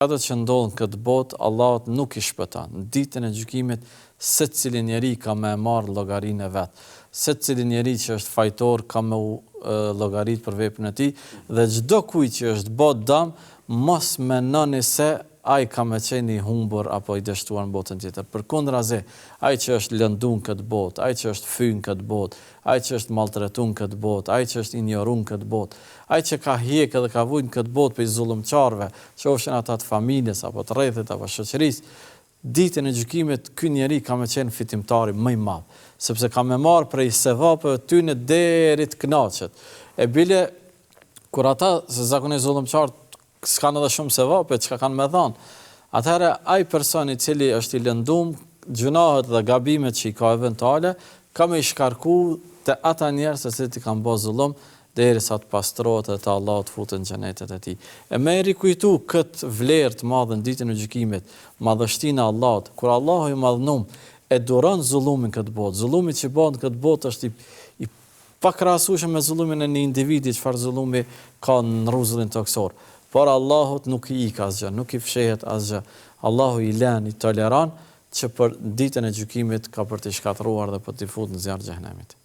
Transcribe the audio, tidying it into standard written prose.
Ato që ndodhin këtë botë, Allahut nuk i shpëton. Në ditën e gjykimit, secili njeri ka me marrë llogarinë e vet. Secili njeri që është fajtor ka me llogarit për veprën e tij dhe çdo kujt që është bë dëm, mos mendoni se ai ka me qenë i humbur apo i dështuar në botën tjetër. Përkundrazi, ai që është lënduar në këtë botë, ai që është fyer në këtë botë, ai që është maltretuar në këtë botë, ai që është injoruar në këtë botë, ai që ka hjekë dhe ka vujt në këtë botë për zullumçarëve, qofshin ata të familjes apo të rrethit apo shoqërisë, ditën e gjykimit ky njeri ka me qenë fitimtari më i madh, sepse ka me marrë prej sevapëve tyne deri të kënaqet. E bile kur ata se zakonisht zullumçarët s'kan edhe shumë sevape çka kanë me dhënë. Atëherë ai person i cili është i lëndum, gjunahet dhe gabimet që i ka eventuale, ka me i shkarku të ata njerëz se i kanë bërë zullum derisa të pastrohet dhe të Allahu të futet në xhenetet e tij. E më rikujtu këtë vlerë të madhe në ditën e gjykimit, madhështinë e Allahut, kur Allahu i madhnum e duron zullumin këtë botë. Zullumi që bëhet këtë botë është i pakrahasueshëm me zullumin e një individi, çfarë zullumi ka në rrezullin toksor. Por Allahut nuk i ik asgjë, nuk i fshehet asgjë. Allahu i lën, i toleron që për ditën e gjykimit ka për të shkatëruar dhe për të futur në zjarr xhenemit.